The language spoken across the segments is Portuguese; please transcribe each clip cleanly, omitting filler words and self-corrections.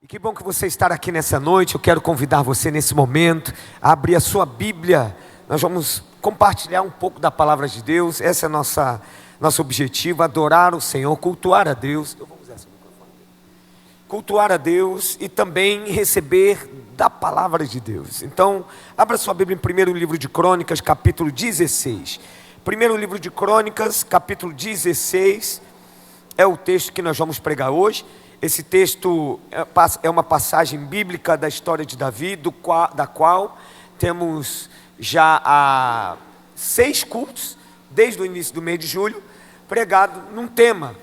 E que bom que você está aqui nessa noite. Eu quero convidar você nesse momento a abrir a sua Bíblia. Nós vamos compartilhar um pouco da palavra de Deus. Esse é nosso objetivo, adorar o Senhor, cultuar a Deus. Eu vou usar esse microfone. Cultuar a Deus e também receber da palavra de Deus. Então, abra sua Bíblia em 1º livro de Crônicas, capítulo 16. 1º livro de Crônicas, capítulo 16, é o texto que nós vamos pregar hoje. Esse texto é uma passagem bíblica da história de Davi, da qual temos já há 6 cultos, desde o início do mês de julho, pregado num tema,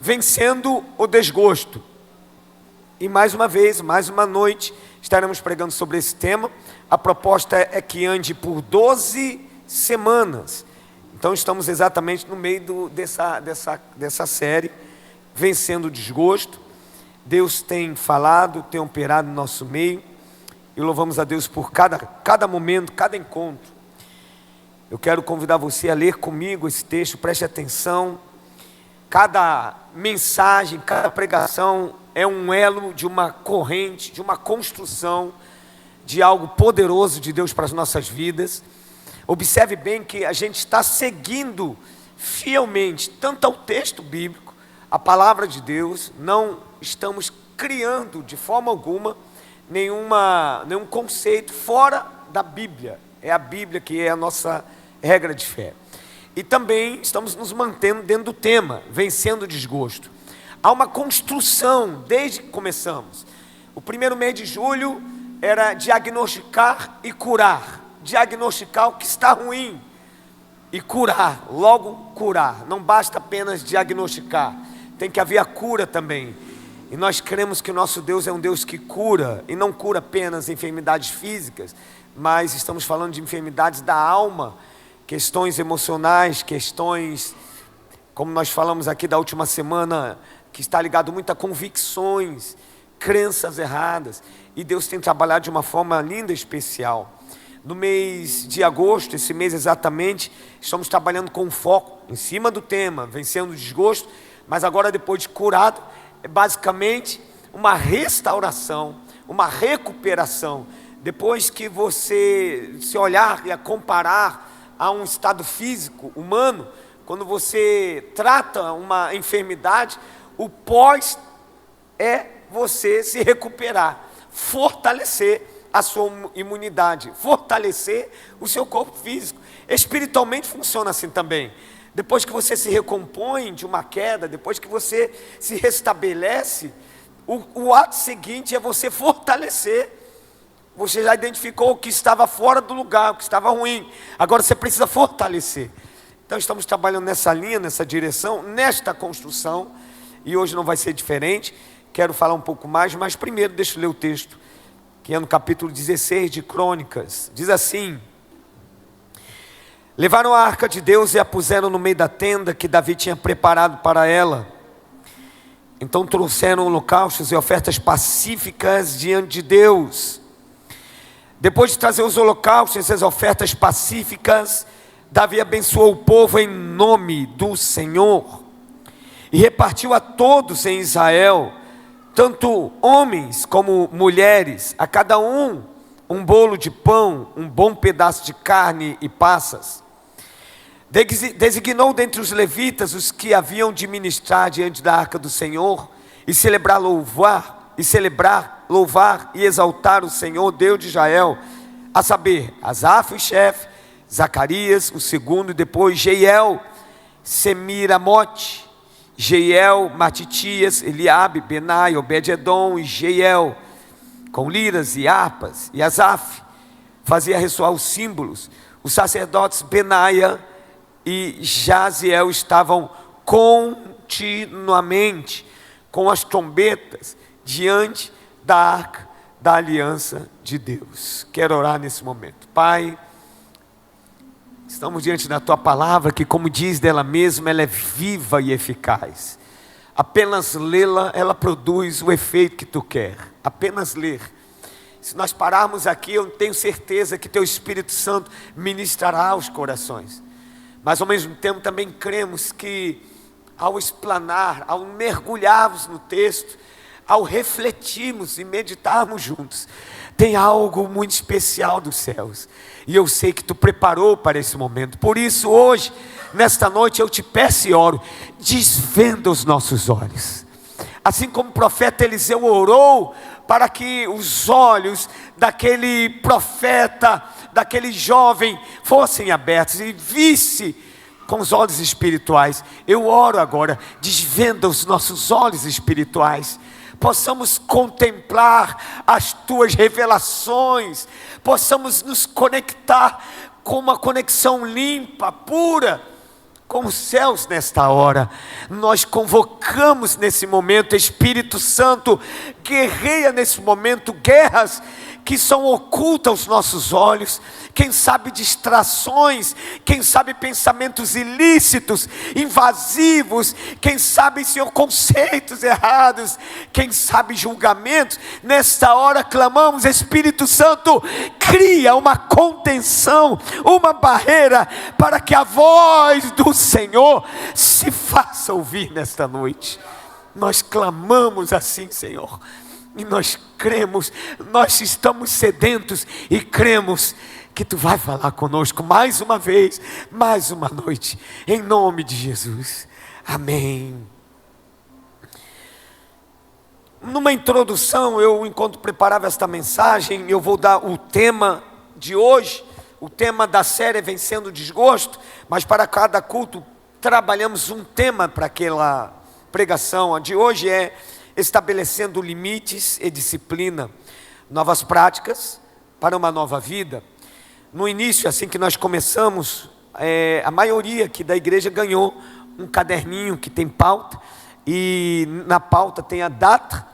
vencendo o desgosto. E mais uma vez, mais uma noite, estaremos pregando sobre esse tema. A proposta é que ande por 12 semanas. Então estamos exatamente no meio dessa série, vencendo o desgosto. Deus tem falado, tem operado no nosso meio, e louvamos a Deus por cada momento, cada encontro. Eu quero convidar você a ler comigo esse texto, preste atenção. Cada mensagem, cada pregação é um elo de uma corrente, de uma construção, de algo poderoso de Deus para as nossas vidas. Observe bem que a gente está seguindo fielmente, tanto ao texto bíblico, a palavra de Deus. Não estamos criando de forma alguma nenhum conceito fora da Bíblia. É a Bíblia que é a nossa regra de fé. E também estamos nos mantendo dentro do tema, vencendo o desgosto. Há uma construção desde que começamos. O primeiro mês de julho era diagnosticar e curar. Diagnosticar o que está ruim e curar, logo curar. Não basta apenas diagnosticar, tem que haver a cura também. E nós cremos que o nosso Deus é um Deus que cura, e não cura apenas enfermidades físicas, mas estamos falando de enfermidades da alma, questões emocionais, questões, como nós falamos aqui da última semana, que está ligado muito a convicções, crenças erradas, e Deus tem trabalhado de uma forma linda e especial. No mês de agosto, esse mês exatamente, estamos trabalhando com foco em cima do tema, vencendo o desgosto, mas agora depois de curado, é basicamente uma restauração, uma recuperação. Depois que você se olhar e a comparar a um estado físico humano, quando você trata uma enfermidade, o pós é você se recuperar, fortalecer a sua imunidade, fortalecer o seu corpo físico. Espiritualmente funciona assim também. Depois que você se recompõe de uma queda, depois que você se restabelece, o ato seguinte é você fortalecer. Você já identificou o que estava fora do lugar, o que estava ruim. Agora você precisa fortalecer. Então estamos trabalhando nessa linha, nessa direção, nesta construção. E hoje não vai ser diferente. Quero falar um pouco mais, mas primeiro deixa eu ler o texto, que é no capítulo 16 de Crônicas. Diz assim: levaram a arca de Deus e a puseram no meio da tenda que Davi tinha preparado para ela. Então trouxeram holocaustos e ofertas pacíficas diante de Deus. Depois de trazer os holocaustos e as ofertas pacíficas, Davi abençoou o povo em nome do Senhor e repartiu a todos em Israel, tanto homens como mulheres, a cada um bolo de pão, um bom pedaço de carne e passas. Designou dentre os levitas os que haviam de ministrar diante da arca do Senhor e louvar e exaltar o Senhor, Deus de Israel, a saber, Asaf o chefe, Zacarias o segundo, e depois Jeiel, Semiramote, Jeiel, Matitias, Eliabe, Benai, Obed-edom e Jeiel, com liras e harpas. E Asaf fazia ressoar os símbolos. Os sacerdotes Benaia e Jaziel estavam continuamente com as trombetas diante da arca da aliança de Deus. Quero orar nesse momento. Pai, estamos diante da Tua palavra, que, como diz dela mesma, ela é viva e eficaz. Apenas lê-la, ela produz o efeito que Tu quer. Apenas ler. Se nós pararmos aqui, eu tenho certeza que Teu Espírito Santo ministrará aos corações. Mas ao mesmo tempo também cremos que ao explanar, ao mergulharmos no texto, ao refletirmos e meditarmos juntos, tem algo muito especial dos céus, e eu sei que tu preparou para esse momento. Por isso hoje, nesta noite, eu te peço e oro, desvenda os nossos olhos, assim como o profeta Eliseu orou, para que os olhos daquele profeta, daquele jovem, fossem abertos e visse com os olhos espirituais. Eu oro agora, desvenda os nossos olhos espirituais, possamos contemplar as tuas revelações, possamos nos conectar com uma conexão limpa, pura, com os céus nesta hora. Nós convocamos nesse momento, Espírito Santo, guerreia nesse momento guerras que são ocultas aos nossos olhos, quem sabe distrações, quem sabe pensamentos ilícitos, invasivos, quem sabe, Senhor, conceitos errados, quem sabe julgamentos. Nesta hora clamamos, Espírito Santo, cria uma contenção, uma barreira, para que a voz do Senhor se faça ouvir nesta noite. Nós clamamos assim, Senhor, e nós cremos, nós estamos sedentos e cremos que tu vai falar conosco mais uma vez, mais uma noite, em nome de Jesus, amém. Numa introdução, enquanto preparava esta mensagem, eu vou dar o tema de hoje. O tema da série é Vencendo o Desgosto, mas para cada culto trabalhamos um tema para aquela pregação. A de hoje é Estabelecendo limites e disciplina, novas práticas para uma nova vida. No início, assim que nós começamos, a maioria aqui da igreja ganhou um caderninho que tem pauta, e na pauta tem a data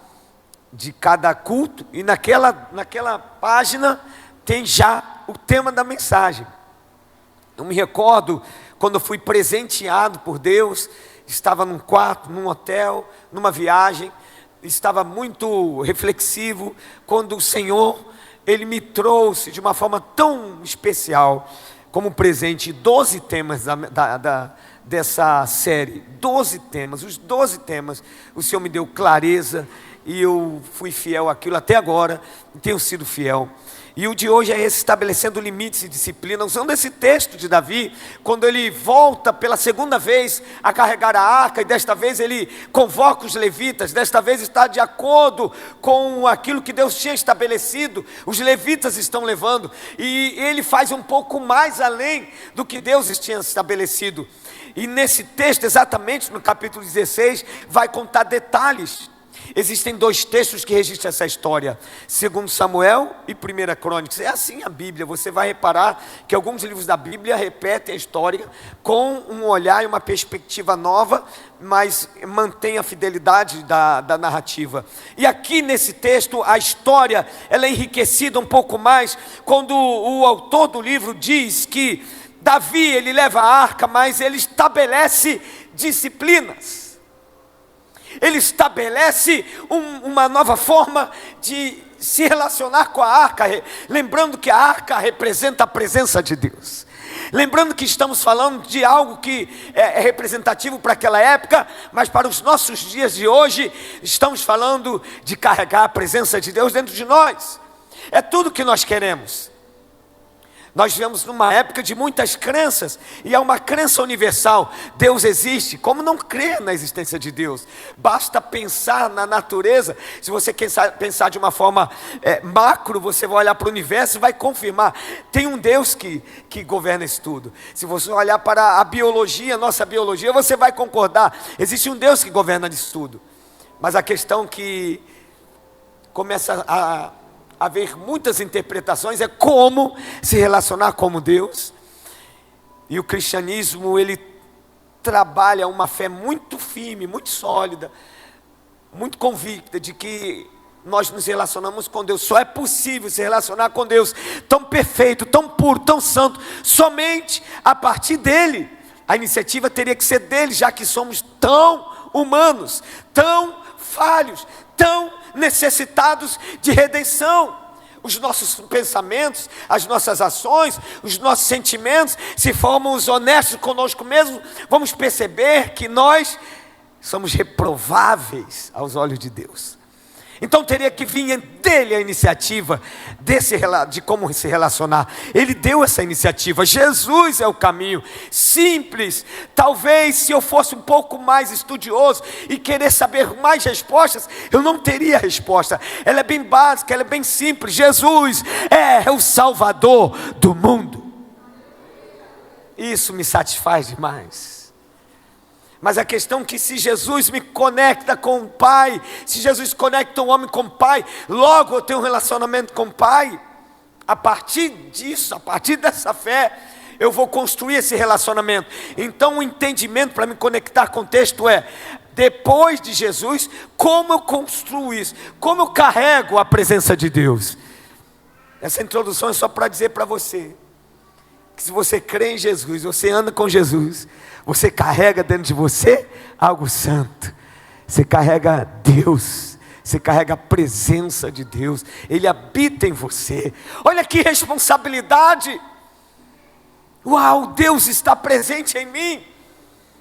de cada culto, e naquela página tem já o tema da mensagem. Eu me recordo quando eu fui presenteado por Deus, estava num quarto, num hotel, numa viagem, estava muito reflexivo, quando o Senhor, Ele me trouxe de uma forma tão especial, como presente, 12 temas dessa série, 12 temas, os 12 temas, o Senhor me deu clareza, e eu fui fiel àquilo até agora, e tenho sido fiel. E o de hoje é esse, estabelecendo limites e disciplina, usando esse texto de Davi, quando ele volta pela segunda vez a carregar a arca, e desta vez ele convoca os levitas, desta vez está de acordo com aquilo que Deus tinha estabelecido, os levitas estão levando, e ele faz um pouco mais além do que Deus tinha estabelecido. E nesse texto, exatamente no capítulo 16, vai contar detalhes. Existem 2 textos que registram essa história, 2 Samuel e 1 Crônicas. É assim a Bíblia, você vai reparar que alguns livros da Bíblia repetem a história com um olhar e uma perspectiva nova, mas mantém a fidelidade da narrativa. E aqui nesse texto, a história ela é enriquecida um pouco mais, quando o autor do livro diz que Davi, ele leva a arca, mas ele estabelece disciplinas. Ele estabelece uma nova forma de se relacionar com a arca, lembrando que a arca representa a presença de Deus. Lembrando que estamos falando de algo que é representativo para aquela época, mas para os nossos dias de hoje, estamos falando de carregar a presença de Deus dentro de nós. É tudo que nós queremos. Nós vivemos numa época de muitas crenças, e é uma crença universal, Deus existe. Como não crer na existência de Deus? Basta pensar na natureza. Se você pensar de uma forma macro, você vai olhar para o universo e vai confirmar, tem um Deus que governa isso tudo. Se você olhar para a biologia, nossa biologia, você vai concordar, existe um Deus que governa isso tudo. Mas a questão que começa a haver muitas interpretações é como se relacionar como Deus. E o cristianismo, ele trabalha uma fé muito firme, muito sólida, muito convicta de que nós nos relacionamos com Deus. Só é possível se relacionar com Deus tão perfeito, tão puro, tão santo, somente a partir dele. A iniciativa teria que ser dele, já que somos tão humanos, tão falhos, tão necessitados de redenção. Os nossos pensamentos, as nossas ações, os nossos sentimentos, se formos honestos conosco mesmos, vamos perceber que nós somos reprováveis aos olhos de Deus. Então teria que vir dele a iniciativa de como se relacionar. Ele deu essa iniciativa. Jesus é o caminho. Simples. Talvez se eu fosse um pouco mais estudioso e querer saber mais respostas, eu não teria resposta. Ela é bem básica, ela é bem simples. Jesus é o Salvador do mundo. Isso me satisfaz demais. Mas a questão é que se Jesus me conecta com o Pai, se Jesus conecta o homem com o Pai, logo eu tenho um relacionamento com o Pai. A partir disso, a partir dessa fé, eu vou construir esse relacionamento. Então o entendimento para me conectar com o texto é: depois de Jesus, como eu construo isso? Como eu carrego a presença de Deus? Essa introdução é só para dizer para você que se você crê em Jesus, você anda com Jesus, você carrega dentro de você algo santo. Você carrega Deus, você carrega a presença de Deus. Ele habita em você. Olha que responsabilidade. Uau, Deus está presente em mim.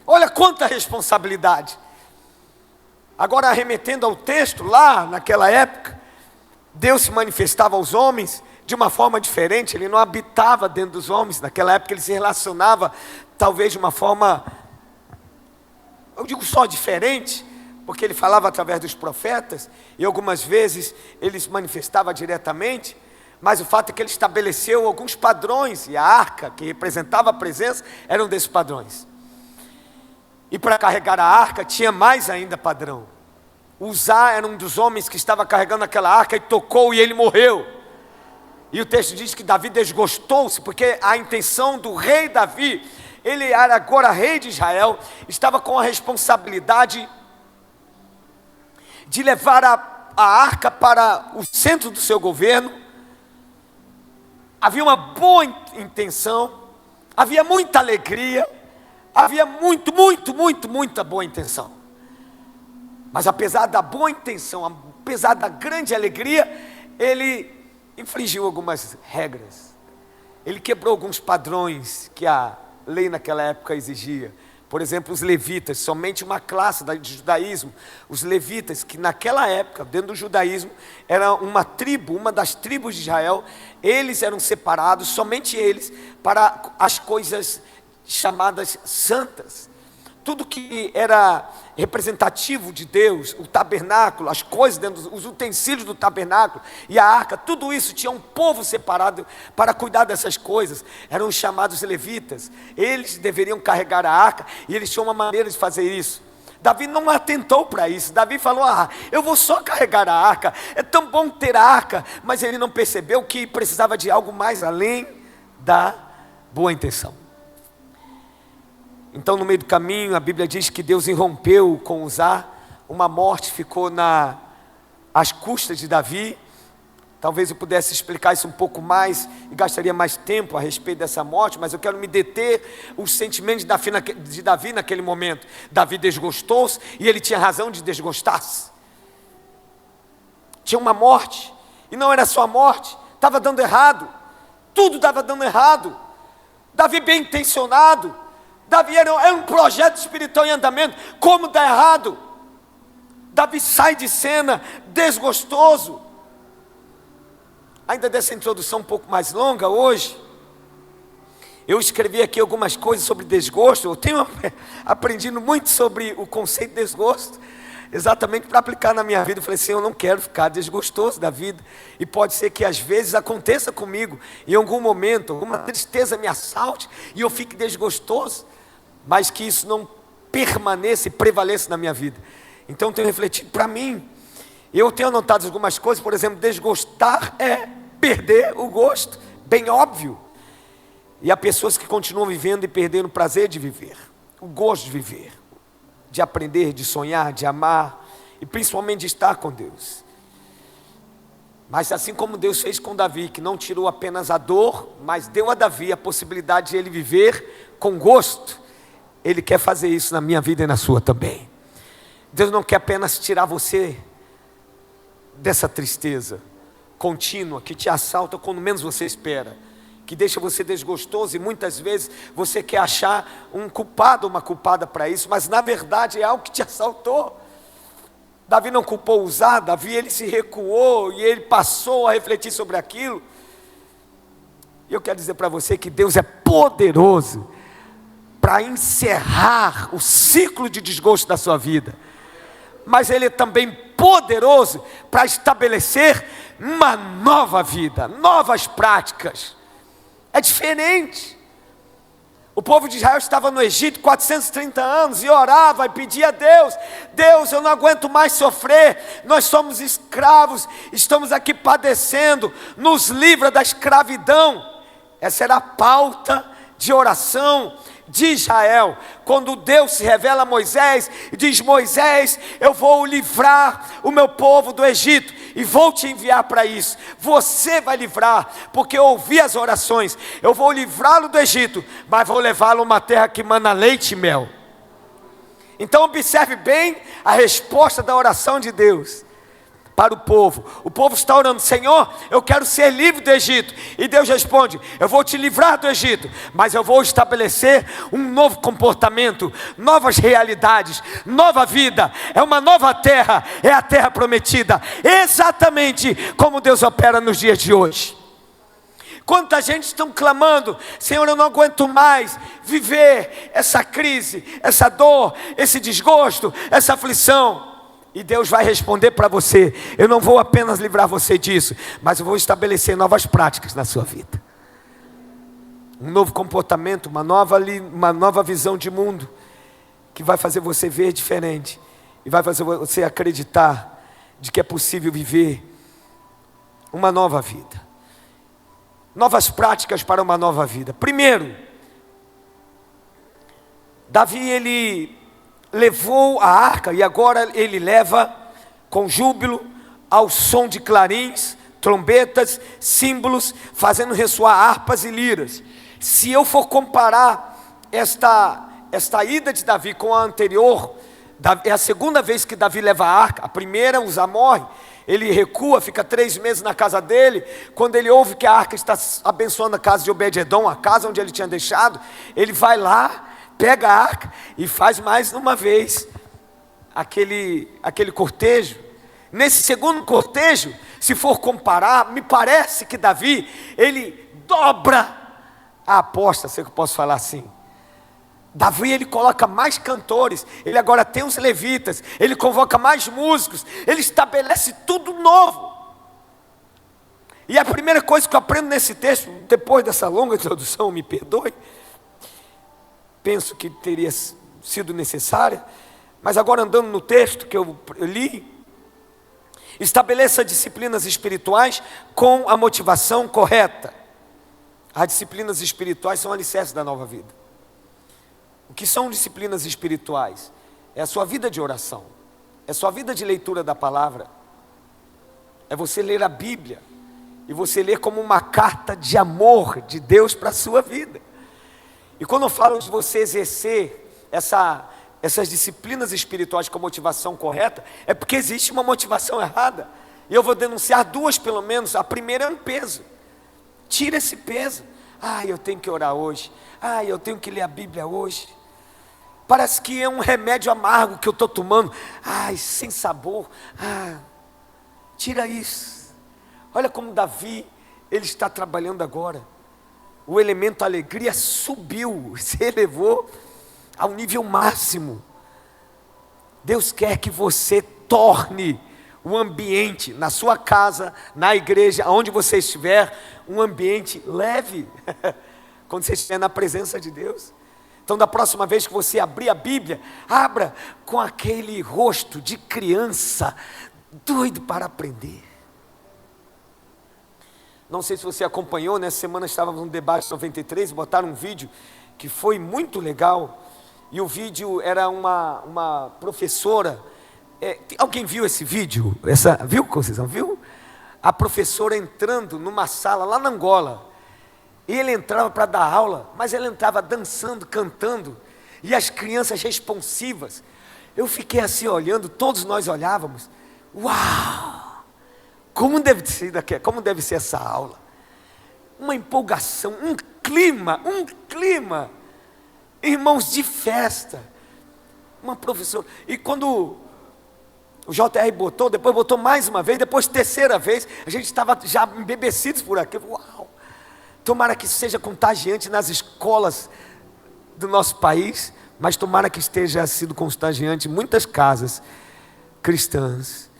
Olha quanta responsabilidade. Agora, arremetendo ao texto, lá naquela época, Deus se manifestava aos homens de uma forma diferente. Ele não habitava dentro dos homens. Naquela época ele se relacionava talvez de uma forma, eu digo só diferente, porque ele falava através dos profetas, e algumas vezes ele se manifestava diretamente, mas o fato é que ele estabeleceu alguns padrões, e a arca, que representava a presença, era um desses padrões. E para carregar a arca tinha mais ainda padrão. Uzá era um dos homens que estava carregando aquela arca e tocou e ele morreu. E o texto diz que Davi desgostou-se, porque a intenção do rei Davi, ele era agora rei de Israel, estava com a responsabilidade de levar a arca para o centro do seu governo. Havia uma boa intenção, havia muita alegria, havia muita boa intenção. Mas apesar da boa intenção, apesar da grande alegria, ele infringiu algumas regras. Ele quebrou alguns padrões que a lei naquela época exigia. Por exemplo, os levitas, somente uma classe do judaísmo. Os levitas, que naquela época, dentro do judaísmo, era uma tribo, uma das tribos de Israel. Eles eram separados, somente eles, para as coisas chamadas santas. Tudo que era representativo de Deus, o tabernáculo, as coisas dentro, os utensílios do tabernáculo e a arca, tudo isso tinha um povo separado para cuidar dessas coisas. Eram os chamados levitas. Eles deveriam carregar a arca e eles tinham uma maneira de fazer isso. Davi não atentou para isso. Davi falou: eu vou só carregar a arca, é tão bom ter a arca. Mas ele não percebeu que precisava de algo mais além da boa intenção. Então, no meio do caminho, a Bíblia diz que Deus irrompeu com Uzá. Uma morte ficou às custas de Davi. Talvez eu pudesse explicar isso um pouco mais e gastaria mais tempo a respeito dessa morte, mas eu quero me deter os sentimentos de Davi naquele momento. Davi desgostou-se e ele tinha razão de desgostar-se. Tinha uma morte, e não era só a morte, estava dando errado. Tudo estava dando errado. Davi bem intencionado. Davi era um projeto espiritual em andamento. Como dá errado? Davi sai de cena desgostoso. Ainda dessa introdução um pouco mais longa hoje, eu escrevi aqui algumas coisas sobre desgosto. Eu tenho aprendido muito sobre o conceito de desgosto, exatamente para aplicar na minha vida. Eu falei assim: eu não quero ficar desgostoso da vida. E pode ser que às vezes aconteça comigo, em algum momento, alguma tristeza me assalte e eu fique desgostoso, mas que isso não permaneça e prevaleça na minha vida. Então eu tenho refletido para mim. Eu tenho anotado algumas coisas. Por exemplo, desgostar é perder o gosto, bem óbvio. E há pessoas que continuam vivendo e perdendo o prazer de viver, o gosto de viver, de aprender, de sonhar, de amar, e principalmente de estar com Deus. Mas assim como Deus fez com Davi, que não tirou apenas a dor, mas deu a Davi a possibilidade de ele viver com gosto, Ele quer fazer isso na minha vida e na sua também. Deus não quer apenas tirar você dessa tristeza contínua que te assalta quando menos você espera, que deixa você desgostoso, e muitas vezes você quer achar um culpado ou uma culpada para isso, mas na verdade é algo que te assaltou. Davi não culpou Uzá, Davi ele se recuou e ele passou a refletir sobre aquilo. E eu quero dizer para você que Deus é poderoso para encerrar o ciclo de desgosto da sua vida, mas Ele é também poderoso para estabelecer uma nova vida, novas práticas. É diferente. O povo de Israel estava no Egito 430 anos e orava e pedia a Deus: Deus, eu não aguento mais sofrer, nós somos escravos, estamos aqui padecendo, nos livra da escravidão. Essa era a pauta de oração de Israel. Quando Deus se revela a Moisés e diz: Moisés, eu vou livrar o meu povo do Egito e vou te enviar para isso. Você vai livrar, porque eu ouvi as orações. Eu vou livrá-lo do Egito, mas vou levá-lo a uma terra que mana leite e mel. Então observe bem a resposta da oração de Deus para o povo. O povo está orando: Senhor, eu quero ser livre do Egito. E Deus responde: eu vou te livrar do Egito, mas eu vou estabelecer um novo comportamento, novas realidades, nova vida, é uma nova terra, é a terra prometida, exatamente como Deus opera nos dias de hoje. Quanta gente estão clamando: Senhor, eu não aguento mais viver essa crise, essa dor, esse desgosto, essa aflição. E Deus vai responder para você: eu não vou apenas livrar você disso, mas eu vou estabelecer novas práticas na sua vida. Um novo comportamento, uma nova visão de mundo, que vai fazer você ver diferente. E vai fazer você acreditar de que é possível viver uma nova vida. Novas práticas para uma nova vida. Primeiro, Davi ele levou a arca, e agora ele leva com júbilo, ao som de clarins, trombetas, símbolos, fazendo ressoar harpas e liras. Se eu for comparar esta ida de Davi com a anterior, é a segunda vez que Davi leva a arca. A primeira, Uzá morre, ele recua, fica 3 meses na casa dele. Quando ele ouve que a arca está abençoando a casa de Obed-edom, a casa onde ele tinha deixado, ele vai lá, pega a arca e faz mais uma vez aquele cortejo. Nesse segundo cortejo, se for comparar, me parece que Davi, ele dobra a aposta, se eu posso falar assim. Davi ele coloca mais cantores, ele agora tem os levitas, ele convoca mais músicos, ele estabelece tudo novo. E a primeira coisa que eu aprendo nesse texto, depois dessa longa introdução, me perdoe, penso que teria sido necessária, mas agora andando no texto que eu li, estabeleça disciplinas espirituais com a motivação correta. As disciplinas espirituais são alicerces da nova vida. O que são disciplinas espirituais? É a sua vida de oração, é a sua vida de leitura da palavra, é você ler a Bíblia, e você ler como uma carta de amor de Deus para a sua vida. E quando eu falo de você exercer essas disciplinas espirituais com a motivação correta, é porque existe uma motivação errada. E eu vou denunciar 2 pelo menos. A primeira é um peso. Tira esse peso. Eu tenho que orar hoje. Eu tenho que ler a Bíblia hoje. Parece que é um remédio amargo que eu estou tomando. Sem sabor. Tira isso. Olha como Davi, ele está trabalhando agora. O elemento alegria subiu, se elevou ao nível máximo. Deus quer que você torne o ambiente, na sua casa, na igreja, onde você estiver, um ambiente leve, quando você estiver na presença de Deus. Então da próxima vez que você abrir a Bíblia, abra com aquele rosto de criança, doido para aprender. Não sei se você acompanhou, nessa semana estávamos no debate 93, botaram um vídeo que foi muito legal, e o vídeo era uma professora, alguém viu esse vídeo? Viu, Conceição? Viu? A professora entrando numa sala lá na Angola, e ele entrava para dar aula, mas ele entrava dançando, cantando, e as crianças responsivas. Eu fiquei assim olhando, todos nós olhávamos, uau! Como deve ser essa aula? Uma empolgação, um clima, irmãos, de festa. Uma professora. E quando O JR botou, depois botou mais uma vez, depois terceira vez. A gente estava já embebecidos por aquilo. Uau! Tomara que isso seja contagiante nas escolas do nosso país, mas tomara que esteja sido contagiante em muitas casas cristãs,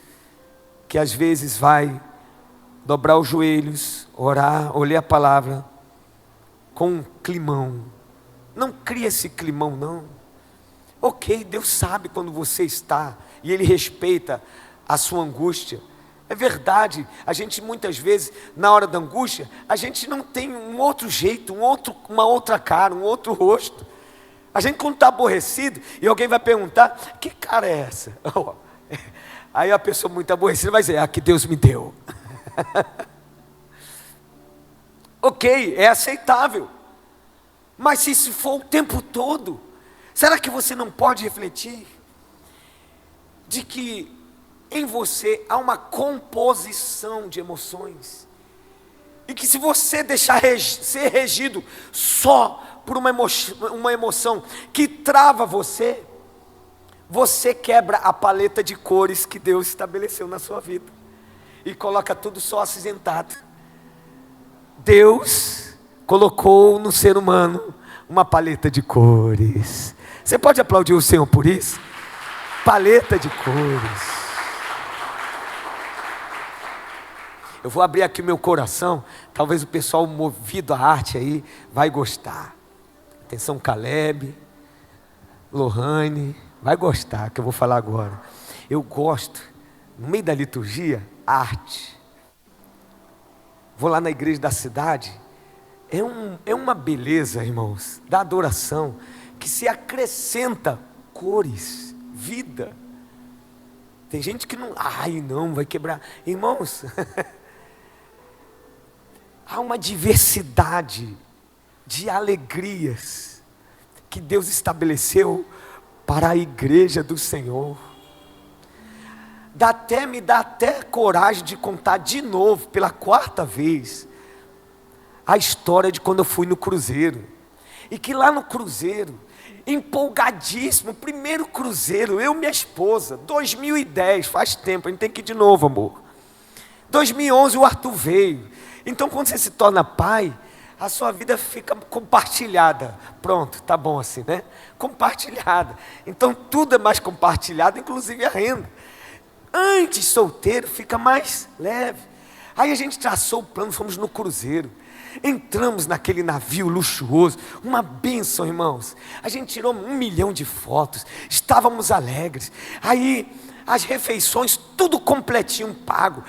que às vezes vai dobrar os joelhos, orar, ou ler a palavra com um climão. Não cria esse climão, não. Ok, Deus sabe quando você está, e Ele respeita a sua angústia. É verdade, a gente muitas vezes, na hora da angústia, a gente não tem um outro jeito, uma outra cara, um outro rosto. A gente quando está aborrecido, e alguém vai perguntar, que cara é essa? Aí a pessoa muito aborrecida vai dizer, que Deus me deu. Ok, é aceitável. Mas se isso for o tempo todo, será que você não pode refletir de que em você há uma composição de emoções? E que se você deixar ser regido só por uma emoção que trava você, você quebra a paleta de cores que Deus estabeleceu na sua vida e coloca tudo só acinzentado. Deus colocou no ser humano uma paleta de cores. Você pode aplaudir o Senhor por isso? Paleta de cores. Eu vou abrir aqui meu coração. Talvez o pessoal movido à arte aí vai gostar. Atenção, Caleb, Lohane, vai gostar que eu vou falar agora. Eu gosto, no meio da liturgia, arte. Vou lá na igreja da cidade. É uma beleza, irmãos, da adoração, que se acrescenta cores, vida. Tem gente que não, não, vai quebrar. Irmãos, há uma diversidade de alegrias que Deus estabeleceu para a igreja do Senhor. Me dá até coragem de contar de novo, pela quarta vez, a história de quando eu fui no cruzeiro. E que lá no cruzeiro, empolgadíssimo, primeiro cruzeiro, eu e minha esposa, 2010, faz tempo, a gente tem que ir de novo, amor. 2011 o Arthur veio. Então quando você se torna pai, a sua vida fica compartilhada. Pronto, tá bom assim, né? Compartilhada. Então tudo é mais compartilhado, inclusive a renda. Antes solteiro fica mais leve. Aí a gente traçou o plano, fomos no cruzeiro. Entramos naquele navio luxuoso, uma bênção, irmãos. A gente tirou 1 milhão de fotos, estávamos alegres. Aí as refeições, tudo completinho, pago.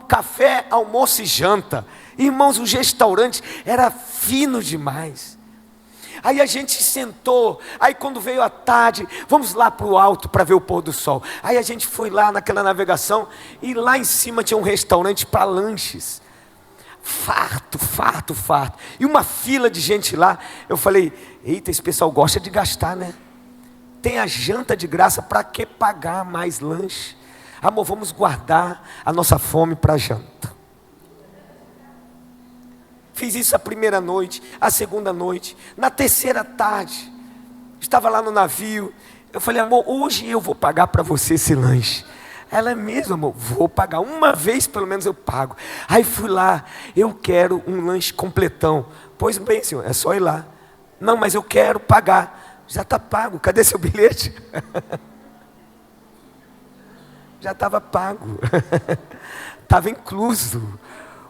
Café, almoço e janta. Irmãos, o restaurante era fino demais. Aí a gente sentou, aí quando veio a tarde, vamos lá para o alto para ver o pôr do sol. Aí a gente foi lá naquela navegação, e lá em cima tinha um restaurante para lanches. Farto. E uma fila de gente lá. Eu falei, eita, esse pessoal gosta de gastar, né? Tem a janta de graça, para que pagar mais lanche? Amor, vamos guardar a nossa fome para a janta. Fiz isso a primeira noite, a segunda noite, na terceira tarde, estava lá no navio. Eu falei, amor, hoje eu vou pagar para você esse lanche. Ela é mesmo, amor, vou pagar, uma vez pelo menos eu pago. Aí fui lá, eu quero um lanche completão. Pois bem, senhor, é só ir lá. Não, mas eu quero pagar. Já está pago, cadê seu bilhete? Já estava pago. Estava incluso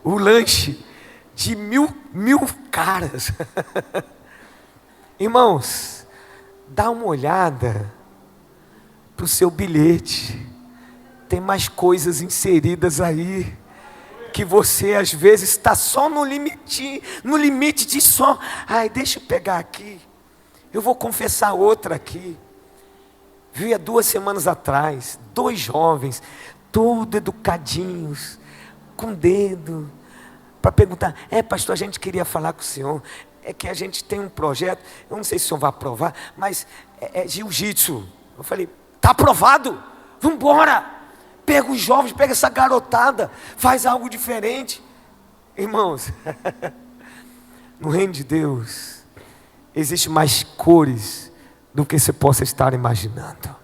o lanche de mil caras. Irmãos, dá uma olhada para o seu bilhete. Tem mais coisas inseridas aí, que você às vezes está só no limite de só, deixa eu pegar aqui, eu vou confessar outra aqui. Vi há 2 semanas atrás, 2 jovens, todos educadinhos, com dedo, para perguntar, pastor, a gente queria falar com o senhor, é que a gente tem um projeto, eu não sei se o senhor vai aprovar, mas é jiu-jitsu. Eu falei, está aprovado, vamos embora. Pega os jovens, pega essa garotada, faz algo diferente. Irmãos, no reino de Deus, existe mais cores do que você possa estar imaginando.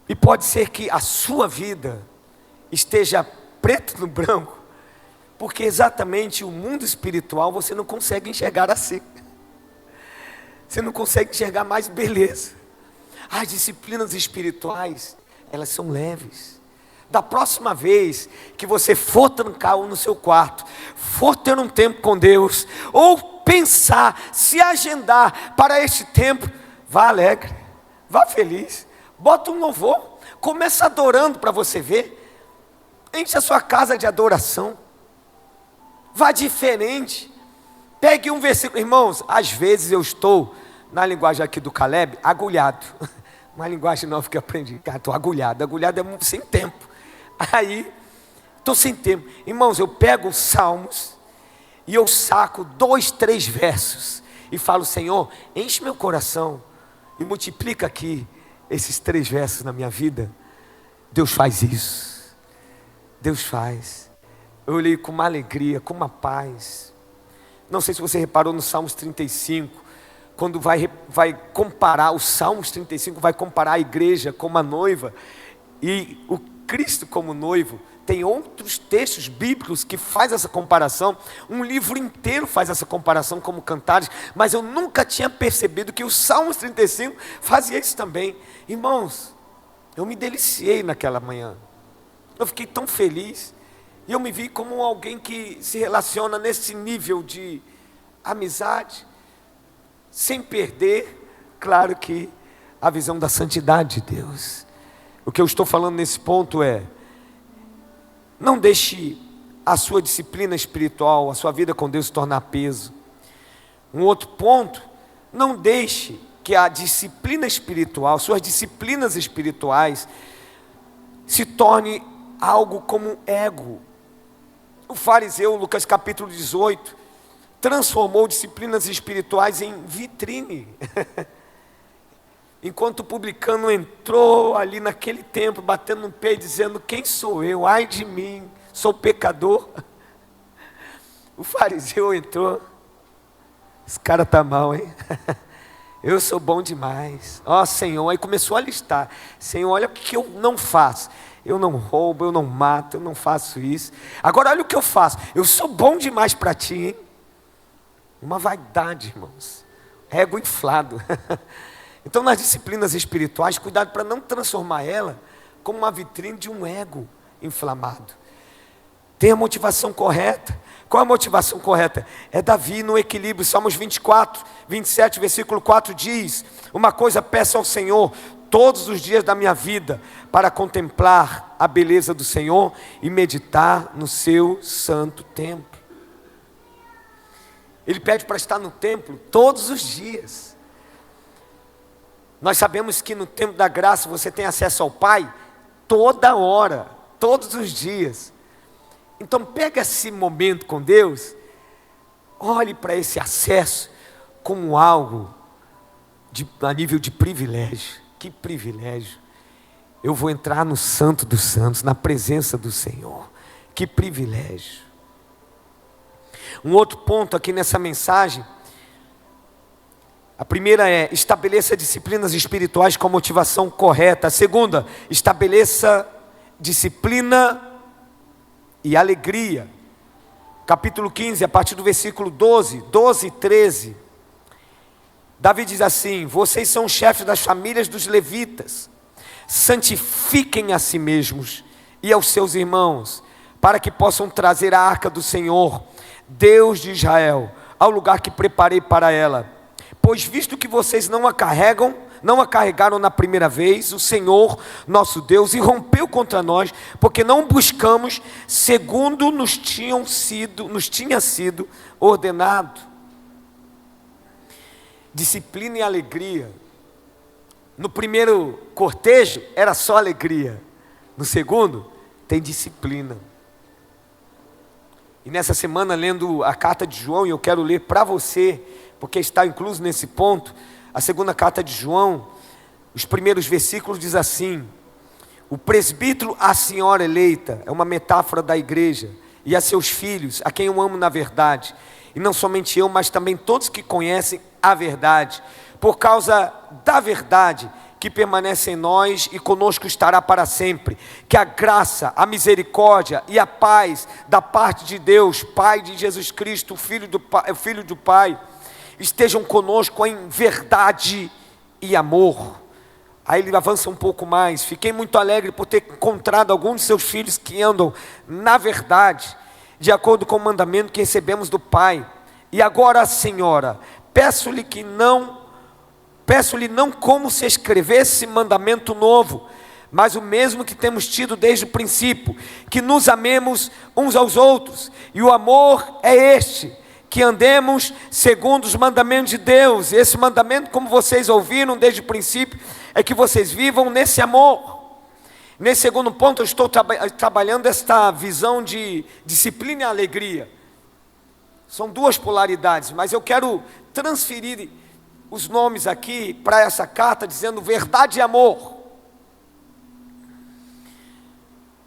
E pode ser que a sua vida esteja preto no branco, porque exatamente o mundo espiritual você não consegue enxergar assim. Você não consegue enxergar mais beleza. As disciplinas espirituais, elas são leves. Da próxima vez que você for trancar no seu quarto, for ter um tempo com Deus, ou pensar, se agendar para este tempo, vá alegre, vá feliz, bota um louvor, começa adorando para você ver, enche a sua casa de adoração, vá diferente, pegue um versículo. Irmãos, às vezes eu estou, na linguagem aqui do Caleb, agulhado, uma linguagem nova que eu aprendi, cara, estou agulhado é sem tempo, aí, estou sem tempo. Irmãos, eu pego os salmos, e eu saco 2, 3 versos, e falo: Senhor, enche meu coração, e multiplica aqui, esses 3 versos na minha vida. Deus faz isso, Deus faz. Eu leio com uma alegria, com uma paz. Não sei se você reparou no Salmos 35, quando vai comparar, o Salmos 35 vai comparar a igreja como a noiva, e o Cristo como noivo. Tem outros textos bíblicos que faz essa comparação, um livro inteiro faz essa comparação como Cantares, mas eu nunca tinha percebido que o Salmos 35 fazia isso também. Irmãos, eu me deliciei naquela manhã, eu fiquei tão feliz, e eu me vi como alguém que se relaciona nesse nível de amizade, sem perder, claro que, a visão da santidade de Deus. O que eu estou falando nesse ponto é: não deixe a sua disciplina espiritual, a sua vida com Deus se tornar peso. Um outro ponto: não deixe que a disciplina espiritual, suas disciplinas espirituais, se torne algo como ego. O fariseu, Lucas capítulo 18, transformou disciplinas espirituais em vitrine. Enquanto o publicano entrou ali naquele templo, batendo no pé e dizendo: quem sou eu? Ai de mim, sou pecador. O fariseu entrou: esse cara está mal, hein? Eu sou bom demais. Ó Senhor, aí começou a listar: Senhor, olha o que eu não faço. Eu não roubo, eu não mato, eu não faço isso. Agora olha o que eu faço. Eu sou bom demais para ti, hein? Uma vaidade, irmãos. Ego inflado. Então, nas disciplinas espirituais, cuidado para não transformar ela como uma vitrine de um ego inflamado. Tenha a motivação correta. Qual é a motivação correta? É Davi no equilíbrio. Salmos 24, 27, versículo 4 diz: uma coisa peço ao Senhor todos os dias da minha vida, para contemplar a beleza do Senhor e meditar no seu santo templo. Ele pede para estar no templo todos os dias. Nós sabemos que no tempo da graça você tem acesso ao Pai toda hora, todos os dias. Então pega esse momento com Deus, olhe para esse acesso como algo a nível de privilégio. Que privilégio! Eu vou entrar no Santo dos Santos, na presença do Senhor. Que privilégio! Um outro ponto aqui nessa mensagem, a primeira é: estabeleça disciplinas espirituais com a motivação correta. A segunda, estabeleça disciplina e alegria. Capítulo 15, a partir do versículo 12 e 13. Davi diz assim: vocês são chefes das famílias dos levitas, santifiquem a si mesmos e aos seus irmãos, para que possam trazer a arca do Senhor, Deus de Israel, ao lugar que preparei para ela. Pois visto que vocês não a carregaram na primeira vez, o Senhor, nosso Deus, irrompeu contra nós, porque não buscamos segundo nos tinha sido ordenado. Disciplina e alegria. No primeiro cortejo era só alegria, no segundo tem disciplina. E nessa semana, lendo a carta de João, e eu quero ler para você, porque está incluso nesse ponto, a segunda carta de João, os primeiros versículos diz assim: o presbítero, a senhora eleita, é uma metáfora da igreja, e a seus filhos, a quem eu amo na verdade, e não somente eu, mas também todos que conhecem a verdade. Por causa da verdade, que permanece em nós e conosco estará para sempre. Que a graça, a misericórdia e a paz da parte de Deus, Pai de Jesus Cristo, o Filho do Pai, estejam conosco em verdade e amor. Aí ele avança um pouco mais. Fiquei muito alegre por ter encontrado alguns de seus filhos que andam na verdade, de acordo com o mandamento que recebemos do Pai. E agora, Senhora, peço-lhe não como se escrevesse mandamento novo, mas o mesmo que temos tido desde o princípio, que nos amemos uns aos outros. E o amor é este, que andemos segundo os mandamentos de Deus. Esse mandamento, como vocês ouviram desde o princípio, é que vocês vivam nesse amor. Nesse segundo ponto, eu estou trabalhando esta visão de disciplina e alegria. São duas polaridades, mas eu quero transferir os nomes aqui para essa carta, dizendo verdade e amor.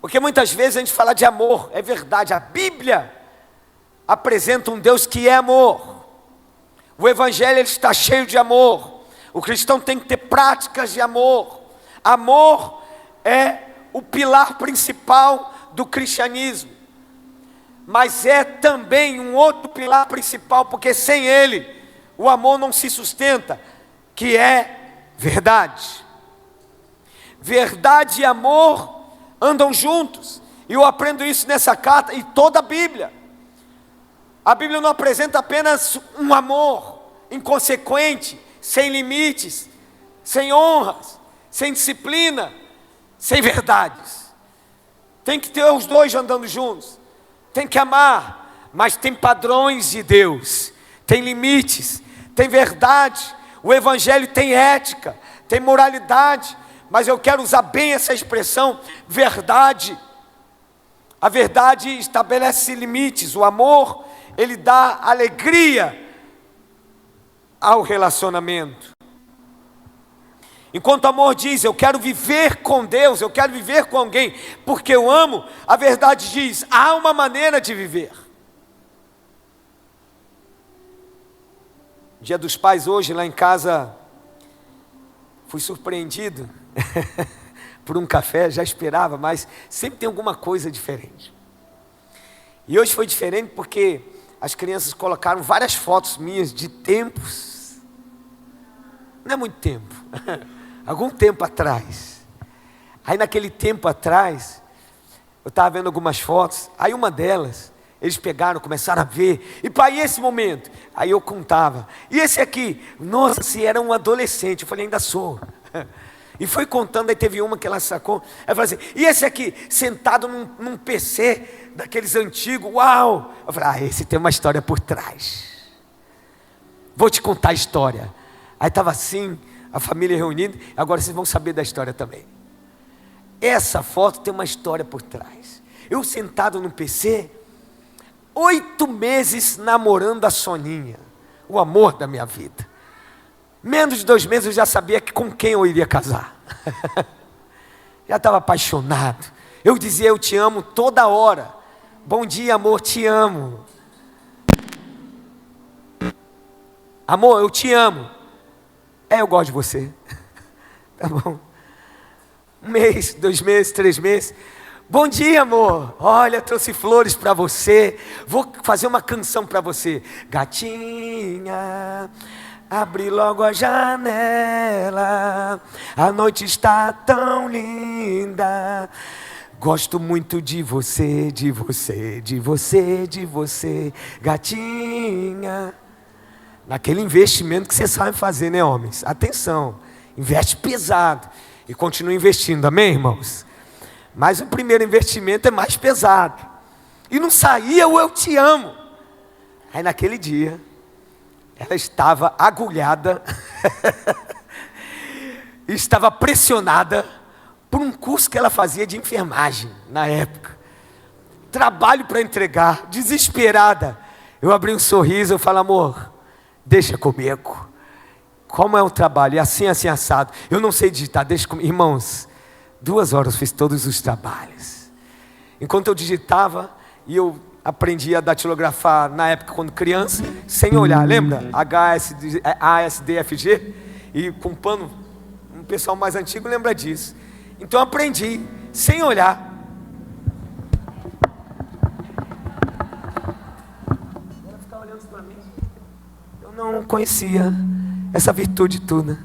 Porque muitas vezes a gente fala de amor, é verdade. A Bíblia apresenta um Deus que é amor. O Evangelho ele está cheio de amor. O cristão tem que ter práticas de amor. Amor é o pilar principal do cristianismo. Mas é também um outro pilar principal, porque sem ele, o amor não se sustenta, que é verdade. Verdade e amor andam juntos, e eu aprendo isso nessa carta e toda a Bíblia. A Bíblia não apresenta apenas um amor inconsequente, sem limites, sem honras, sem disciplina, sem verdades. Tem que ter os dois andando juntos. Tem que amar, mas tem padrões de Deus, tem limites, tem verdade. O Evangelho tem ética, tem moralidade, mas eu quero usar bem essa expressão, verdade. A verdade estabelece limites. O amor, ele dá alegria ao relacionamento. Enquanto o amor diz, eu quero viver com Deus, eu quero viver com alguém, porque eu amo, a verdade diz, há uma maneira de viver. Dia dos Pais hoje, lá em casa, fui surpreendido por um café, já esperava, mas sempre tem alguma coisa diferente. E hoje foi diferente porque as crianças colocaram várias fotos minhas de tempos, não é muito tempo, algum tempo atrás. Aí naquele tempo atrás, eu estava vendo algumas fotos, aí uma delas, eles pegaram, começaram a ver, e pai, e esse momento? Aí eu contava, e esse aqui? Nossa, se era um adolescente, eu falei, ainda sou. E foi contando, aí teve uma que ela sacou, ela falou assim, e esse aqui? Sentado num PC, daqueles antigos, uau! Eu falei, esse tem uma história por trás. Vou te contar a história. Aí estava assim, a família reunida, agora vocês vão saber da história também. Essa foto tem uma história por trás. Eu sentado no PC, 8 meses namorando a Soninha, o amor da minha vida. Menos de 2 meses eu já sabia com quem eu iria casar. Já estava apaixonado. Eu dizia eu te amo toda hora. Bom dia amor, te amo. Amor, eu te amo. Eu gosto de você. Tá bom. 1 mês, 2 meses, 3 meses. Bom dia amor, olha, trouxe flores para você. Vou fazer uma canção para você. Gatinha, abre logo a janela, a noite está tão linda. Gosto muito de você, de você, de você, de você, gatinha. Naquele investimento que você sabe fazer, né homens? Atenção, investe pesado e continua investindo, amém irmãos? Mas o primeiro investimento é mais pesado. E não saía o eu te amo. Aí naquele dia, ela estava agulhada, estava pressionada por um curso que ela fazia de enfermagem na época. Trabalho para entregar, desesperada. Eu abri um sorriso, eu falo, amor, deixa comigo. Como é o trabalho? É assim, assim, assado. Eu não sei digitar, deixa comigo. Irmãos, 2 horas eu fiz todos os trabalhos. Enquanto eu digitava, e eu aprendi a datilografar na época quando criança, sem olhar, lembra? ASDFG, e com um pessoal mais antigo lembra disso. Então eu aprendi, sem olhar. Ela ficava olhando para mim. Eu não conhecia essa virtude toda.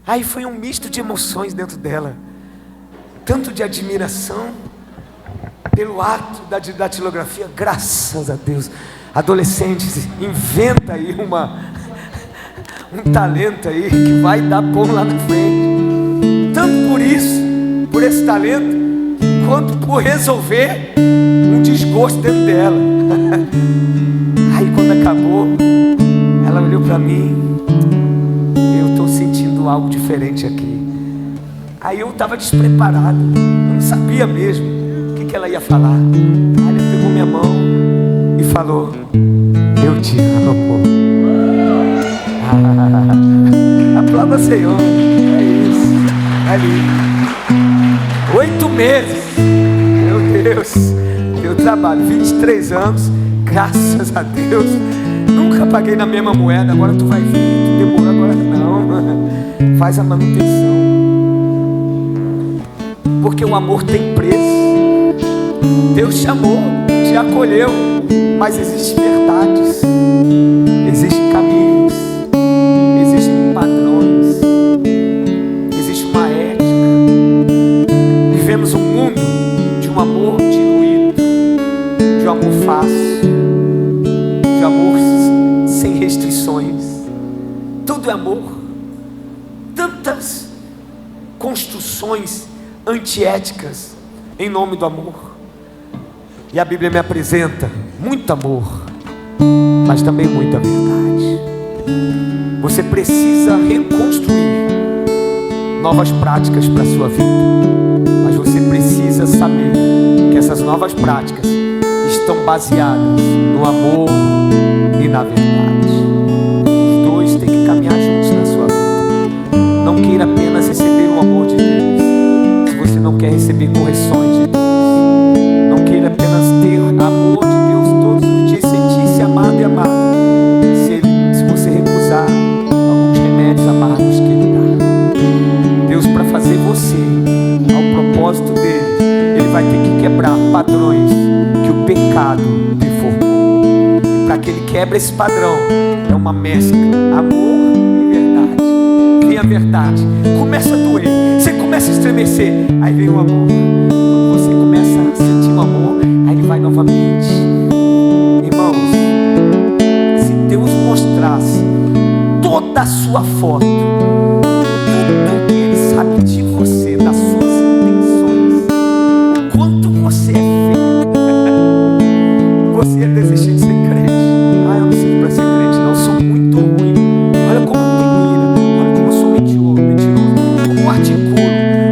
Aí foi um misto de emoções dentro dela. Tanto de admiração pelo ato da datilografia. Graças a Deus. Adolescentes, inventa aí um talento aí que vai dar bom lá na frente. Tanto por isso, por esse talento, quanto por resolver um desgosto dentro dela. Aí quando acabou, ela olhou para mim. Eu estou sentindo algo diferente aqui. Aí eu estava despreparado, eu não sabia mesmo o que ela ia falar. Aí ela pegou minha mão e falou: eu te amo. Aplauda, Senhor. É isso. Ali 8 meses. Meu Deus. Deu trabalho. 23 anos. Graças a Deus. Nunca paguei na mesma moeda. Agora tu vai vir. Tu demorou, agora não. Faz a manutenção. Porque o amor tem preço. Deus chamou, te acolheu. Mas existem verdades. Existem caminhos. Existem padrões. Existe uma ética. Vivemos um mundo de um amor diluído, de um amor fácil, de amor sem restrições. Tudo é amor. Tantas construções antiéticas em nome do amor. E a Bíblia me apresenta muito amor, mas também muita verdade. Você precisa reconstruir novas práticas para a sua vida, mas você precisa saber que essas novas práticas estão baseadas no amor e na verdade. Os dois têm que caminhar juntos na sua vida. Não queira apenas receber o amor de Deus se você não quer receber correções de Deus. Não queira apenas ter amor de Deus todos os dias, sentir-se amado e amado se você recusar alguns remédios amargos que Ele dá. Deus, para fazer você ao propósito dele, Ele vai ter que quebrar padrões que o pecado deformou. E para que Ele quebre esse padrão, é uma mescla, amor e verdade. Vem a verdade, começa a doer, você começa a estremecer, aí vem o amor. Quando você começa a sentir o amor, aí ele vai novamente. Irmãos, se Deus mostrasse toda a sua foto, tudo que Ele sabe de você, das suas intenções, o quanto você é feio, você ia desistir de ser crente. Ah, eu não sirvo para ser crente, não, eu sou muito ruim. Olha como eu tenho ira, olha como eu sou mentiroso, como eu articulo,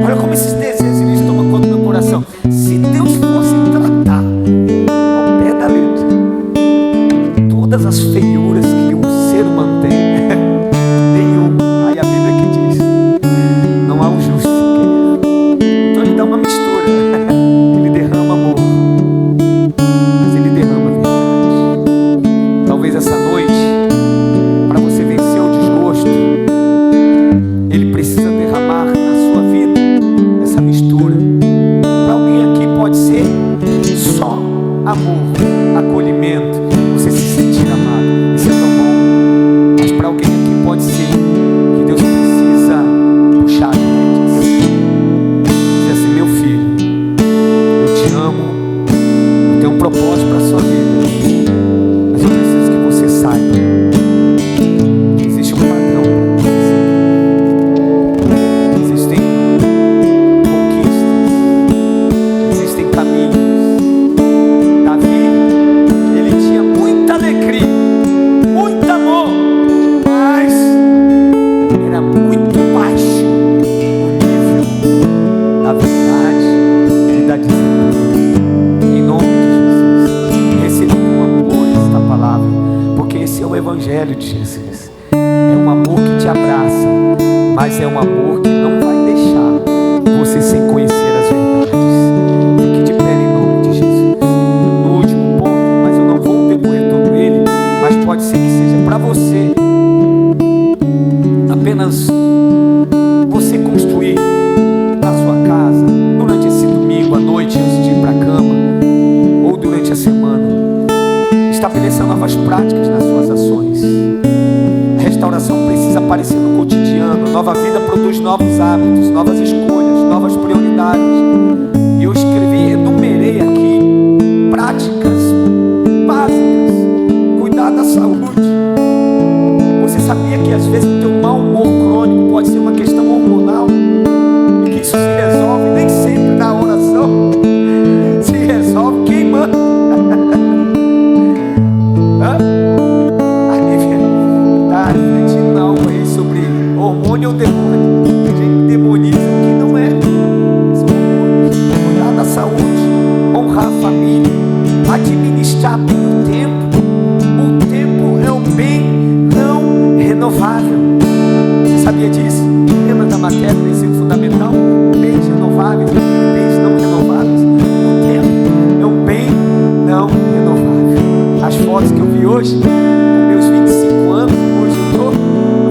olha como esses desejos eles tomam conta do meu coração. Se Deus fosse tratar ao pé da letra todas as feiuras que o ser humano tem, nenhum. Aí a Bíblia que diz: não há o justo sequer. Então Ele dá uma mistura. Ele derrama amor, mas Ele derrama verdade. Talvez essa noite, para você vencer o desgosto, Ele precisa derramar na sua vida essa mistura. Para alguém aqui pode ser só amor, acolhimento, você se sentir amado. Isso é tão bom. Mas para alguém aqui pode ser que Deus precisa puxar as rédeas. Dizer assim: meu filho, eu te amo, eu tenho um propósito para a sua vida, mas eu preciso que você saiba que existe um padrão para você. Existem conquistas, existem caminhos. Davi, ele tinha muita alegria, muito amor, mas era muito baixo o nível da verdade e da disciplina. Em nome de Jesus, receba com amor esta palavra, porque esse é o Evangelho de Jesus. É um amor que te abraça, mas é um amor que não vai deixar você sem conhecer as verdades. Fique de pé em nome de Jesus. No último ponto, mas eu não vou decorrer todo ele, mas pode ser que seja para você, apenas você estabeleça novas práticas nas suas ações. A restauração precisa aparecer no cotidiano. Nova vida produz novos hábitos, novas escolhas, novas prioridades. E eu escrevi, enumerei aqui práticas básicas. Cuidar da saúde. Você sabia que às vezes o teu mau humor crônico pode ser uma questão hormonal? E que isso se resolve nem sempre na oração. Se resolve queimando. A Lívia está refletindo algo aí sobre hormônio ou demônio. A gente demoniza o que não é. São hormônios. Cuidar da saúde, honrar a família, administrar bem o tempo. O tempo é um bem não renovável. Você sabia disso? Lembra da matéria do ensino fundamental? Bens renováveis e bens não renováveis. O tempo é um bem não renovável. As fotos que eu vi hoje, com meus 25 anos, hoje eu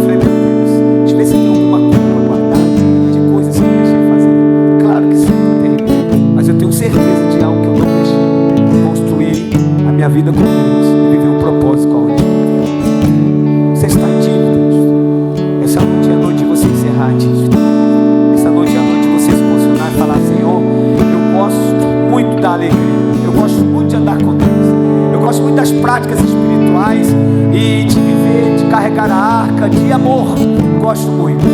falei, meu Deus, deixa eu ver se tem alguma culpa guardada de coisas que eu deixei fazer. Claro que sempre tem, mas eu tenho certeza de algo que eu não deixei. Construir a minha vida com Deus e viver um propósito com a outra. Você está em dívida. Essa noite é a noite de você encerrar a dívida. Essa noite é a noite de você se posicionar e falar: Senhor, eu gosto muito da alegria, eu gosto muito de andar com Deus, eu gosto muito das práticas espirituais e de viver, de carregar a arca, de amor, gosto muito.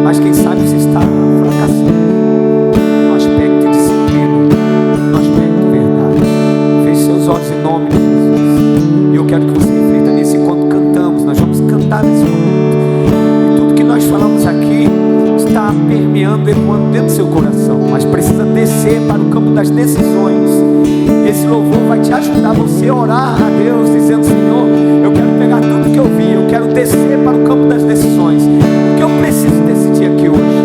Mas quem sabe você está fracassando no aspecto de disciplina, no aspecto de verdade. Feche seus olhos em nome de Jesus. E eu quero que você reflita nisso enquanto cantamos. Nós vamos cantar nesse momento. E tudo que nós falamos aqui está permeando, ecoando dentro do seu coração, mas precisa descer para o campo das decisões. E esse louvor vai te ajudar você a orar a Deus, dizendo: Senhor, eu quero pegar tudo que eu vi, eu quero descer para o campo das decisões. O que eu preciso decidir aqui hoje?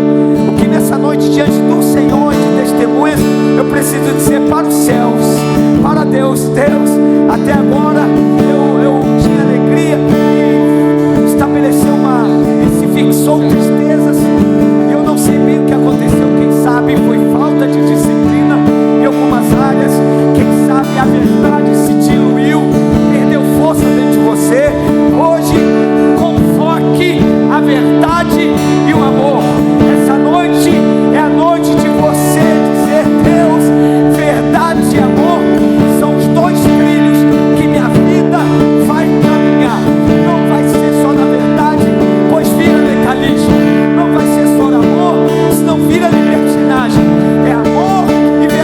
O que nessa noite, diante do Senhor, de testemunhas, eu preciso dizer para os céus, para Deus: Deus, até agora eu tinha alegria e estabeleceu se fixou tristezas, e eu não sei bem o que aconteceu. Quem sabe foi falta de disciplina em algumas áreas, quem sabe a verdade se diluiu, perdeu força dentro de você. Hoje convoque a verdade e o amor. Essa noite é a noite de você dizer: Deus, verdade e amor são os dois trilhos que minha vida vai caminhar. Não vai ser só na verdade, pois vira legalismo. Não vai ser só no amor, senão vira libertinagem. É amor e verdade.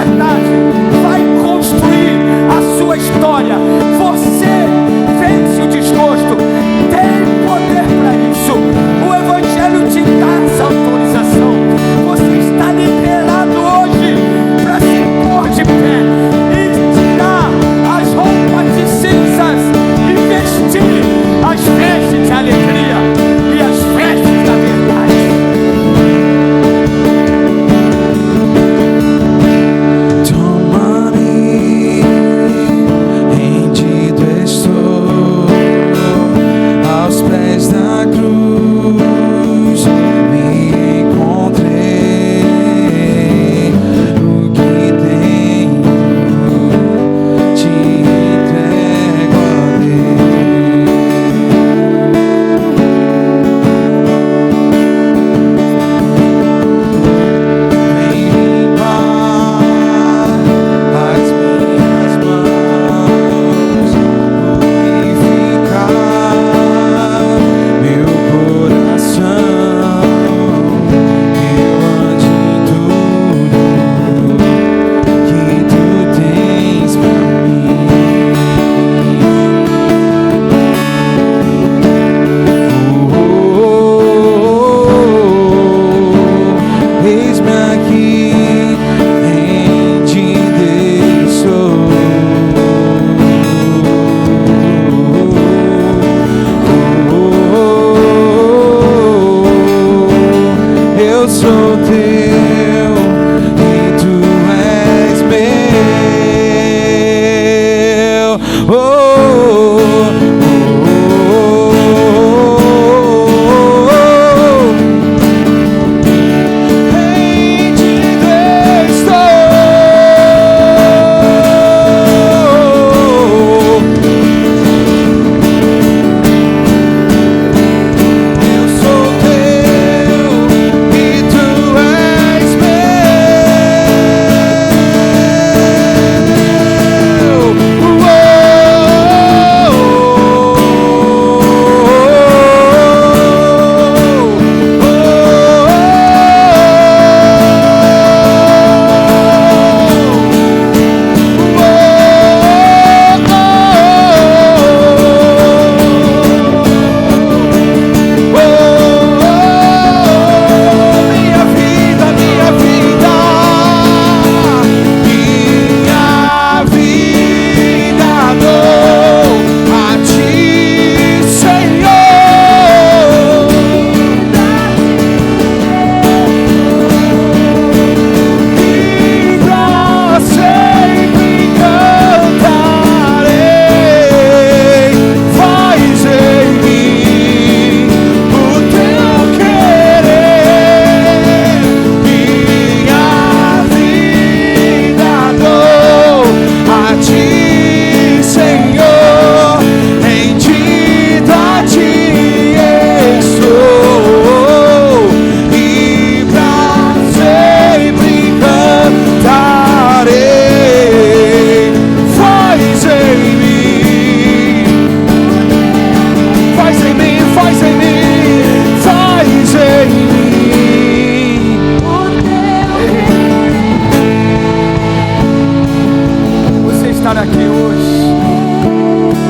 estar aqui hoje.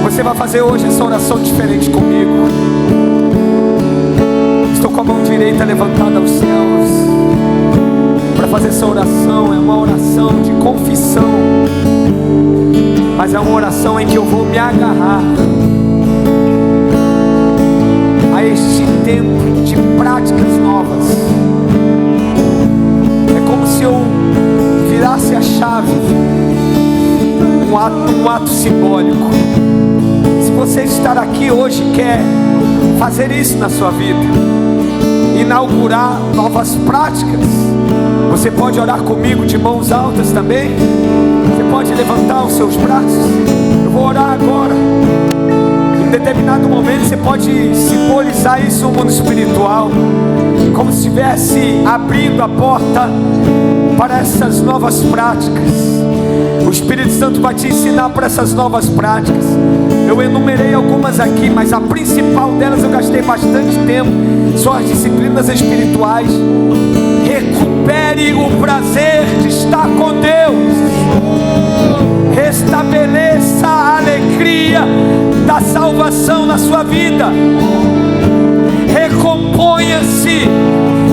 Você vai fazer hoje essa oração diferente comigo. Estou com a mão direita levantada aos céus para fazer essa oração. É uma oração de confissão, mas é uma oração em que eu vou me agarrar a este tempo de práticas novas. É como se eu virasse a chave, um ato simbólico. Se você estar aqui hoje e quer fazer isso na sua vida, inaugurar novas práticas, você pode orar comigo de mãos altas também. Você pode levantar os seus braços. Eu vou orar agora. Em determinado momento você pode simbolizar isso no mundo espiritual, como se estivesse abrindo a porta para essas novas práticas. O Espírito Santo vai te ensinar para essas novas práticas. Eu enumerei algumas aqui, mas a principal delas eu gastei bastante tempo. São as disciplinas espirituais. Recupere o prazer de estar com Deus. Restabeleça a alegria da salvação na sua vida. Recomponha-se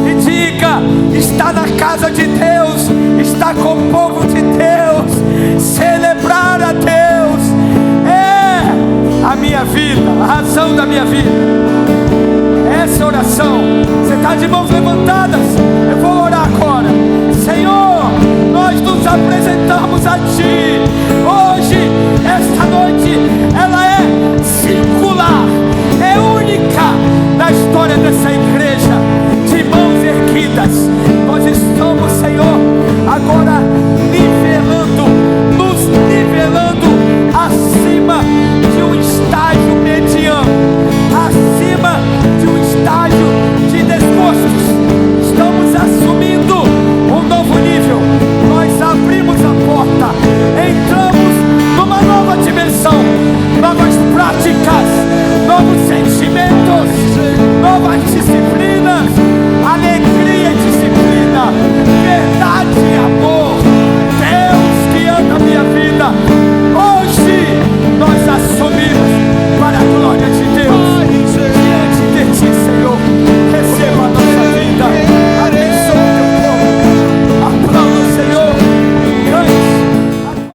e diga: está na casa de Deus, está com o povo de Deus. Celebrar a Deus é a minha vida, a razão da minha vida. Essa oração, você está de mãos levantadas? Eu vou orar agora. Senhor, nós nos apresentamos a Ti.